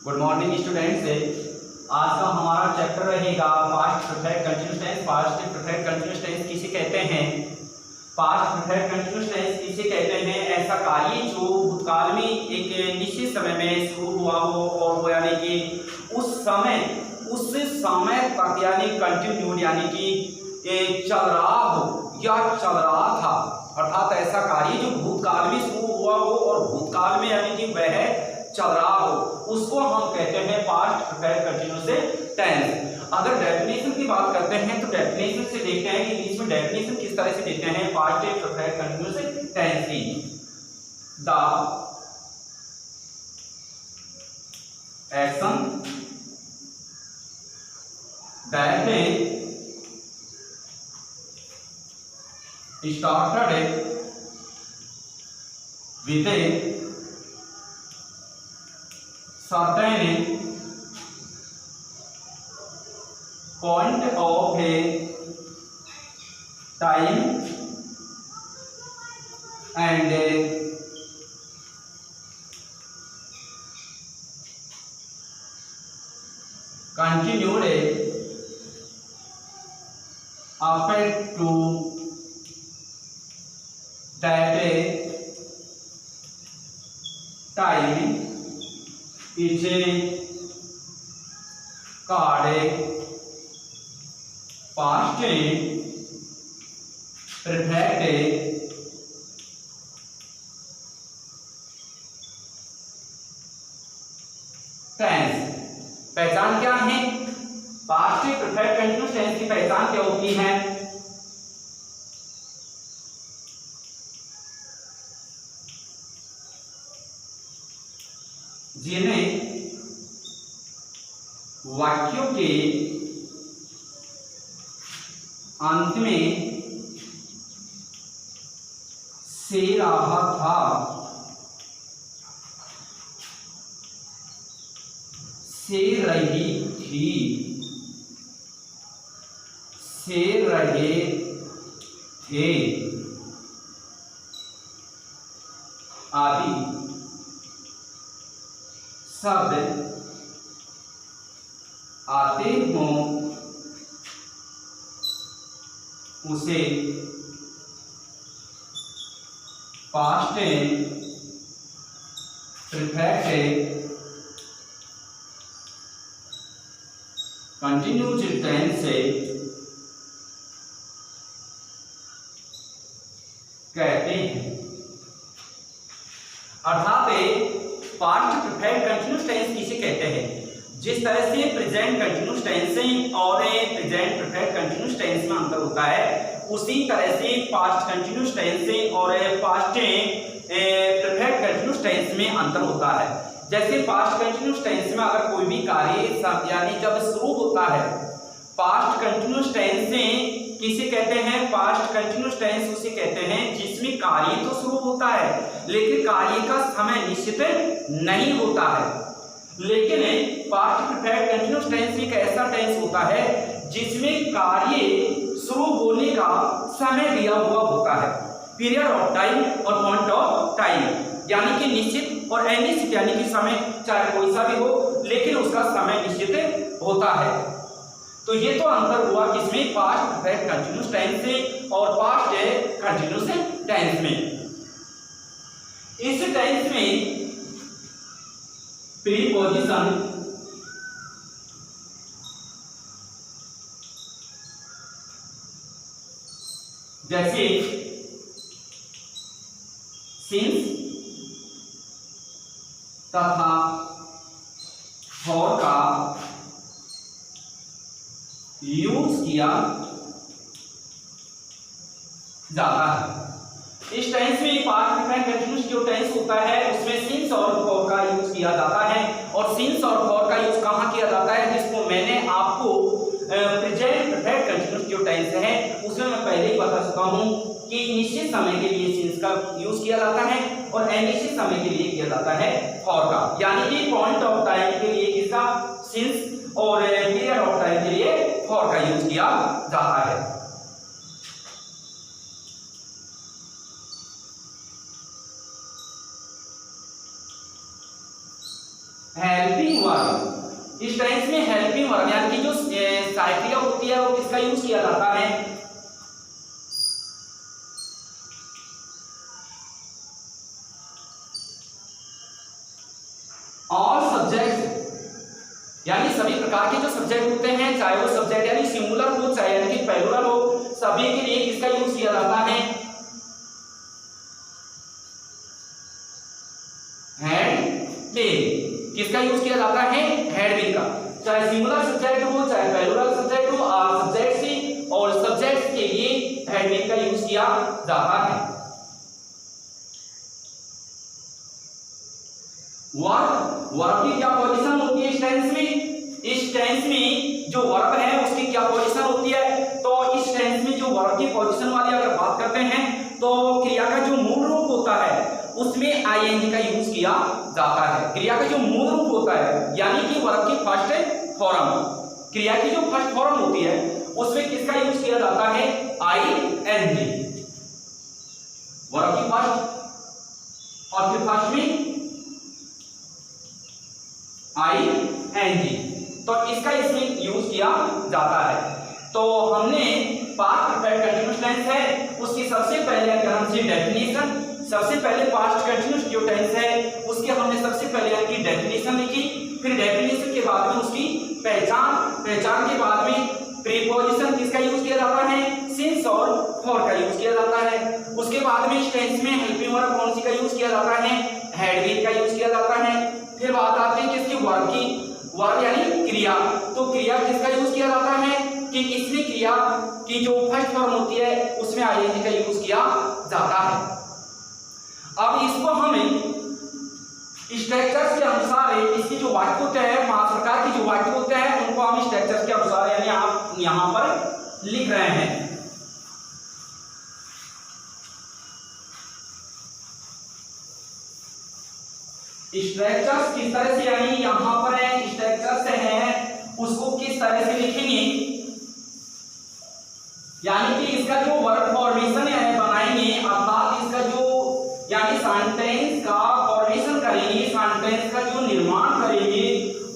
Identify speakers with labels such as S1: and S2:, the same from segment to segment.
S1: Good morning students. आज का हमारा चैप्टर रहेगा past perfect continuous tense. Past perfect continuous tense किसे कहते हैं? पास्ट परफेक्ट कंटीन्यूअस टेंस किसे कहते हैं? ऐसा कार्य जो भूतकाल में एक निश्चित समय में शुरू हुआ हो और वो यानी कि उस समय तक यानी कंटिन्यूड यानी कि चल रहा हो या चल रहा था। अर्थात ऐसा कार्य जो भूतकाल में शुरू हुआ हो और भूतकाल में यानी कि वह चल रहा हो, उसको हम कहते हैं पास्ट परफेक्ट कंटीन्यूअस टेंस। अगर डेफिनेशन की बात करते हैं तो डेफिनेशन से देखते हैं कि इसमें डेफिनेशन किस तरह से देते हैं पास्ट परफेक्ट कंटीन्यूअस टेंस की। The action that started with a certain point of a time and continued up to that time is called past perfect tense. पहचान क्या है? पास्ट परफेक्ट कंटीन्यूअस टेंस की पहचान क्या होती है? जिन्हें वाक्यों के अंत में से रहा था, से रही थी, से रहे थे आदि शब्द आते हों उसे पास्ट परफेक्ट कंटीन्यूअस टेंस से कहते हैं। अर्थात पास्ट परफेक्ट कंटीन्यूअस टेंस किसे कहते हैं? जिस तरह से प्रेजेंट कंटीन्यूअस टेंस और प्रेजेंट परफेक्ट कंटीन्यूअस टेंस में अंतर होता है, उसी तरह से पास्ट कंटीन्यूअस टेंस और पास्ट परफेक्ट कंटीन्यूअस टेंस में अंतर होता है। जैसे पास्ट कंटीन्यूअस टेंस में अगर कोई भी कार्य यानी जब शुरू होता है, पास्ट कंटीन्यूअस टेंस से किसे कहते हैं? पास्ट कंटीन्यूअस टेंस उसे कहते हैं जिसमें कार्य तो शुरू होता है लेकिन कार्य का समय निश्चित नहीं होता है। लेकिन पास्ट परफेक्ट कंटीन्यूअस टेंस एक ऐसा टेंस होता है जिसमें कार्य शुरू होने का समय दिया हुआ होता है, पीरियड ऑफ टाइम और पॉइंट ऑफ टाइम, यानी कि निश्चित और अनिश्चित यानी कि समय चाहे कोई सा भी हो लेकिन उसका समय निश्चित होता है। तो ये तो अंतर हुआ किसमें? पास्ट परफेक्ट कंटीन्यूअस टेंस से और पास्ट कंटीन्यूअस टेंस में। इस टेंस में प्रीपोजिशन जैसे सिंस तथा फॉर का यूज किया जाता है। इस टेंस में पास्ट परफेक्ट कंटीन्यूअस जो टेंस होता है उसमें सिंस और फॉर का यूज किया जाता है। और सिंस और फॉर का यूज कहाँ किया जाता है? जिसको मैंने आपको प्रेजेंट परफेक्ट कंटीन्यूअस जो टेंस है उसमें मैं पहले ही बता चुका हूं कि निश्चित समय के लिए सिंस का यूज किया जाता है और अनिश्चित समय के लिए किया जाता है फॉर का, यानी कि पॉइंट ऑफ टाइम के लिए किसका? सिंस और पीरियड ऑफ टाइम के लिए फॉर का यूज किया जाता है। Helping verb. इस टेंस में हेल्पिंग वर्ब यानी कि जो सहायिका होती है वो किसका यूज किया जाता है? ऑल सब्जेक्ट यानी सभी प्रकार के जो सब्जेक्ट होते हैं, चाहे वो सब्जेक्ट यानी सिंगुलर हो चाहे यानी कि प्लूरल हो, सभी के लिए किसका यूज किया जाता है? Had been. किसका यूज किया जाता है? हैड बीन का। चाहे सिंगुलर सब्जेक्ट हो चाहे प्लूरल सब्जेक्ट हो, ऑल सब्जेक्ट से और सब्जेक्ट के लिए हैड बीन का यूज किया जाता है। वर्ब की क्या पोजीशन होती है इस टेंस में? इस टेंस में जो वर्ब है उसकी क्या पोजीशन होती है? तो इस टेंस में जो वर्ब की पोजीशन वाली अगर बात करते हैं तो क्रिया का जो मूल रूप होता है उसमें आईएनजी का यूज किया जाता है। क्रिया का जो मूल रूप होता है यानी कि वर्ब की फर्स्ट फॉर्म, क्रिया की जो फर्स्ट फॉर्म होती है उसमें किसका यूज किया जाता है? आईएनजी। वर्ब की फर्स्ट और फिर फर्स्ट में आईएनजी, तो इसका इसमें यूज किया जाता है। तो हमने पास्ट परफेक्ट कंटीन्यूअस टेंस है उसकी सबसे पहले अगर हमसे डेफिनेशन, सबसे पहले पास्ट कंटीन्यूअस जो टेंस है उसके हमने सबसे पहले की डेफिनेशन लिखी, फिर डेफिनेशन के बाद में उसकी पहचान, पहचान के बाद में प्रीपोजिशन किसका यूज किया जाता है? सिंस और फॉर का यूज किया जाता है। उसके बाद में इस टेंस में हेल्पिंग वर्ब कौन सी का यूज किया जाता है? हैड बीन का यूज किया जाता है। फिर बात आती है किसकी? वर्ब की। वर्ब यानी क्रिया, तो क्रिया किसका यूज किया जाता है? कि इसमें क्रिया की जो फर्स्ट फॉर्म होती है उसमें आईएनजी का यूज किया जाता है। अब इसको हमें स्ट्रक्चर्स के अनुसार इसकी जो वाक्य होते हैं, 5 प्रकार की जो वाक्य होते हैं उनको हम स्ट्रक्चर्स के अनुसार यानी आप यहां पर लिख रहे हैं। स्ट्रक्चर्स किस तरह से यानी यहां पर स्ट्रक्चर्स है उसको किस तरह से लिखेंगे यानी कि इसका जो वर्ब फॉर्मेशन है बनाएंगे, अर्थात इसका जो यानी सेंटेंस का फॉर्मेशन करेंगे, सेंटेंस का जो निर्माण करेंगे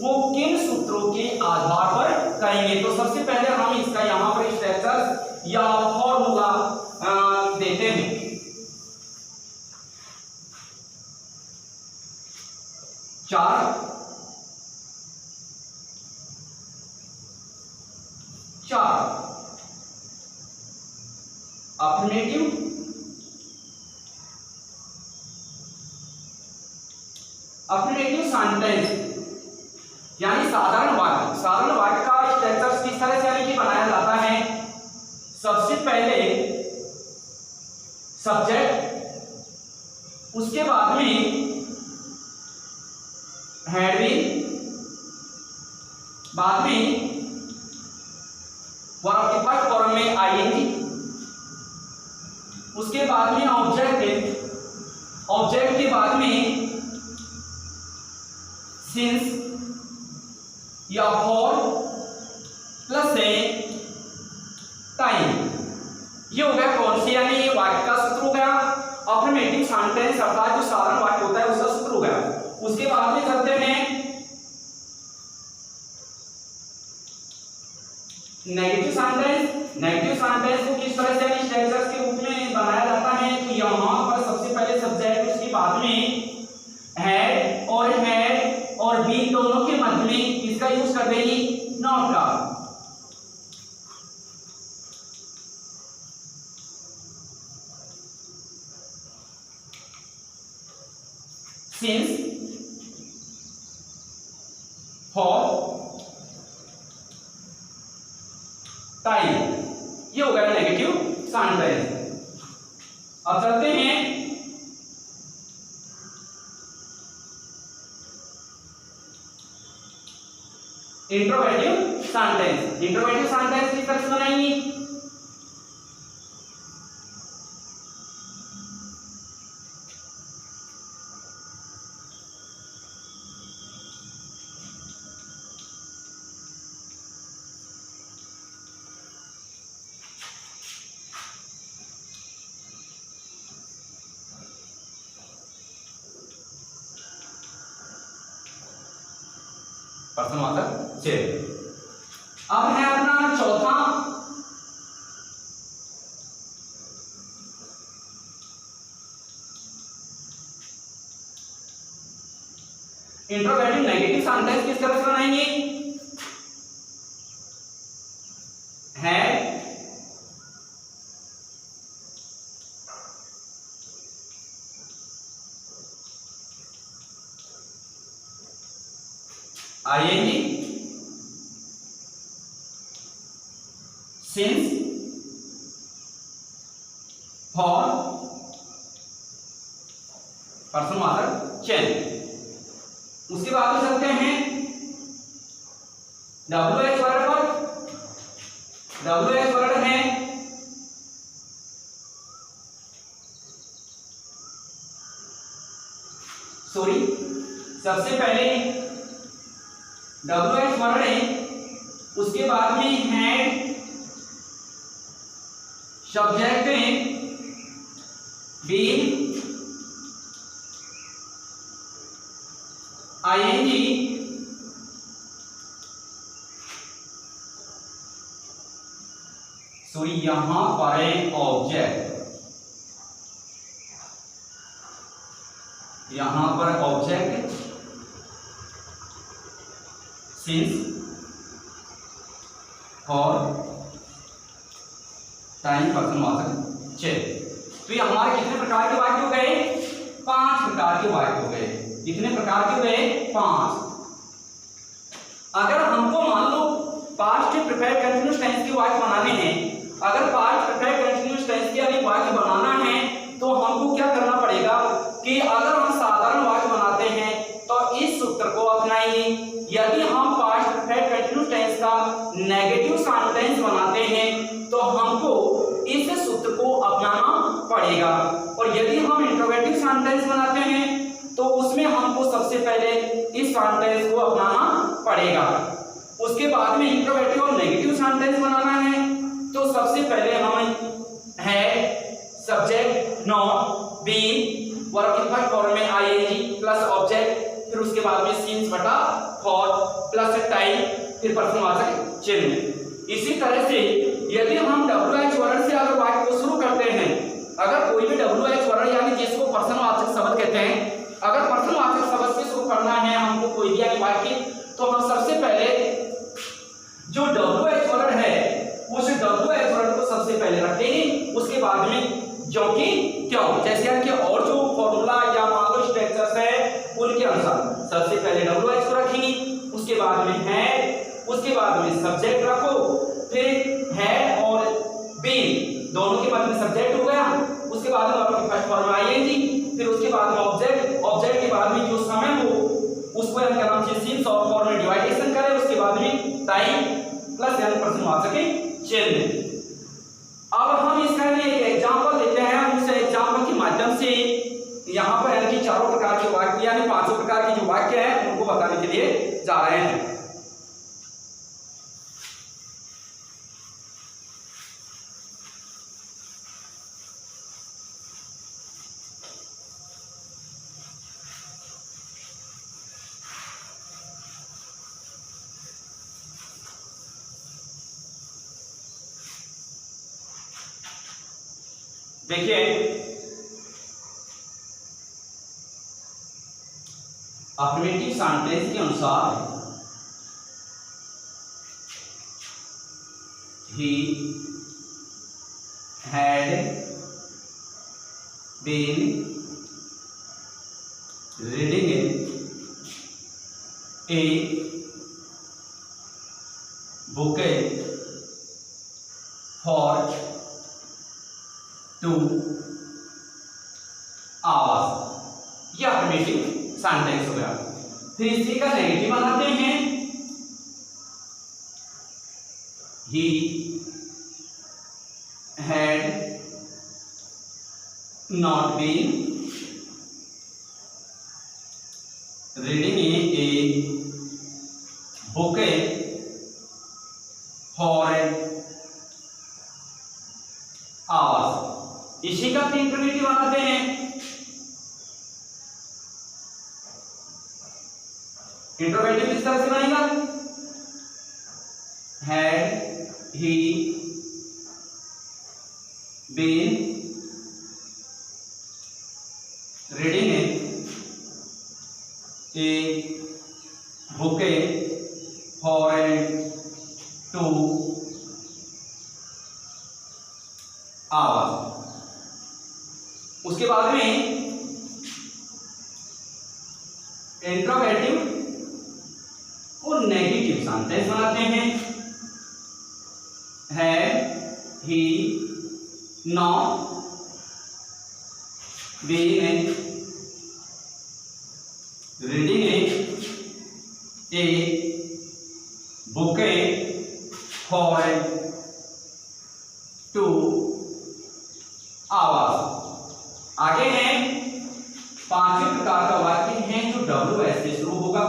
S1: वो किन सूत्रों के आधार पर करेंगे। तो सबसे पहले हम इसका यहां पर स्ट्रक्चर या फॉर्मूला देते हैं। चार अफर्मेटिव, अफर्मेटिव सेंटेंस यानी साधारण वाक्य। साधारण वाक्य का स्ट्रक्चर किस तरह से यानी कि बनाया जाता है? सबसे पहले सब्जेक्ट, उसके बाद में हैड बीन, बाद में वर्ब के फर्स्ट फॉर्म में आईएनजी, उसके बाद में ऑब्जेक्ट, ऑब्जेक्ट के बाद में सिंस या फॉर प्लस से टाइम। ये हो गया कौन सी यानी वाक्य का सूत्र हो गया अफर्मेटिव सेंटेंस, अर्थात जो साधारण वाक्य होता है उसका सूत्र हो गया। उसके बाद में करते हैं नेगेटिव सेंटेंस। नेगेटिव सेंटेंस को किस तरह से स्ट्रक्चर्स के रूप में बनाया जाता है? तो यहां पर सबसे पहले सब्जेक्ट, उसके बाद में हैड और बीन दोनों के मध्य में किसका यूज कर देंगे? नॉट का। सिंस, फॉर, टाइम, ये हो गया नेगेटिव सेंटेंस। अब चलते हैं इंट्रोगेटिव सेंटेंस। इंट्रोगेटिव सेंटेंस किस तरह से बनाएंगे? पर्सनवाचक चिन्ह। अब है अपना चौथा इंट्रोगेटिव नेगेटिव सेंटेंस किस तरह से बनाएंगे? है आईएनजी, सिंस, फॉर, पर्सनवाचक चिन्ह। उसके बाद हो सकते हैं WH वर्ड पर, WH वर्ड है सॉरी सबसे पहले WH वर्ड है, उसके बाद में हैड, सब्जेक्ट है बीन, आईएनजी, सॉरी यहां पर है ऑब्जेक्ट, यहां पर ऑब्जेक्ट, सिंस, और टाइम, पर्सनवाचक चिन्ह। तो ये हमारे कितने प्रकार के वाक्य हो गए? 5 प्रकार के वाक्य हो गए। कितने प्रकार के हुए? 5। अगर हमको मान लो पास्ट परफेक्ट कंटीन्यूअस टेंस के वाक्य बनाने हैं, अगर पास्ट परफेक्ट कंटीन्यूअस टेंस के अभी वाक्य बनाना है तो हमको क्या करना पड़ेगा कि अगर हम साधारण वाक्य बनाते हैं तो इस सूत्र को अपनाइए। यदि हम पास्ट परफेक्ट कंटीन्यूअस टेंस का नेगेटिव सेंटेंस बनाते हैं तो हमको इस सूत्र को अपनाना पड़ेगा। और यदि हम इंट्रोगेटिव सेंटेंस बनाते हैं तो उसमें हमको सबसे पहले इस सेंटेंस को अपनाना पड़ेगा। उसके बाद में इंट्रोगेटिव और नेगेटिव सेंटेंस बनाना है तो सबसे पहले हमें है सब्जेक्ट नॉट बीन, वर्ब के फर्स्ट फॉर्म में आईएनजी प्लस ऑब्जेक्ट, फिर उसके बाद में सिंस बटा फॉर प्लस टाइम, फिर पर्सनवाचक चिन्ह। इसी तरह से यदि हम WH वर्ड से अगर वाक्य को शुरू करते हैं, अगर कोई भी WH वर्ड यानी जिसको पर्सनवाचक शब्द कहते हैं, अगर पर्सनवाचक शब्द से शुरू करना है हमको कोई भी वाक्य, तो हम सबसे पहले जो WH वर्ड है उस WH वर्ड को सबसे पहले रखेंगे। उसके बाद में जो कि क्यों, जैसे कि और जो फॉर्मूला या मान लो स्ट्रक्चर्स है उनके अनुसार सबसे पहले WH को रखेंगे, उसके बाद में है, उसके बाद में सब्जेक्ट रखो, फिर है और बीन दोनों के बाद में सब्जेक्ट हो गया, उसके बाद में आपकी फर्स्ट फॉर्म आईएनजी, फिर उसके बाद में ऑब्जेक्ट, ऑब्जेक्ट के बाद में जो समय हो उसको क्या नाम से सिंस और फॉर में डिवाइडेशन करें, उसके बाद में टाइम प्लस यानी पर्सनवाचक चिन्ह। अब हम इसका लिए एक एग्जांपल लेते हैं, उस एग्जांपल के माध्यम से यहाँ पर यानी कि चारों प्रकार के वाक्य यानी 5 प्रकार के जो वाक्य हैं उनको बताने के लिए जा रहे हैं। देखिए अफर्मेटिव सेंटेंस के अनुसार he had been reading a book for 2 hours, यह अफर्मेटिव सेंटेंस हो गया। फिर इसी का नेगेटिव बनाते हैं, he had not been reading a book for hours, इसी का इंटरनेटिव बनाते हैं, इंट्रोगेटिव किस तरह से बनेगा, had he been reading a book for 2 hours. उसके बाद में इंट्रोगेटिव और नेगेटिव सेंटेंस बनाते हैं। Had he not been reading a book for 2 hours. आगे हैं पांचवें प्रकार का वाक्य है जो WH से शुरू होगा।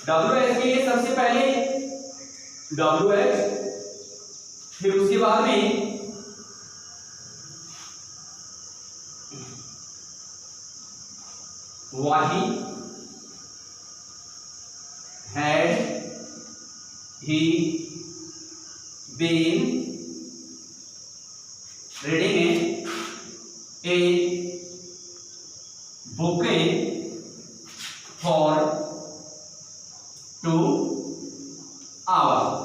S1: WH के लिए सबसे पहले WH, फिर उसके बाद में वाही, had he been reading a book for 2 hours.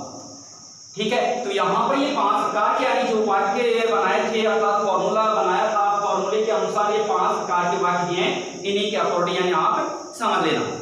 S1: ठीक है, तो यहां पर ये 5 प्रकार के यानी जो वाक्य बनाए थे अर्थात फॉर्मूला बनाया था, फॉर्मूले के अनुसार ये 5 प्रकार के वाक्य हैं, इन्हीं के अकॉर्डिंग यानी आप समझ लेना।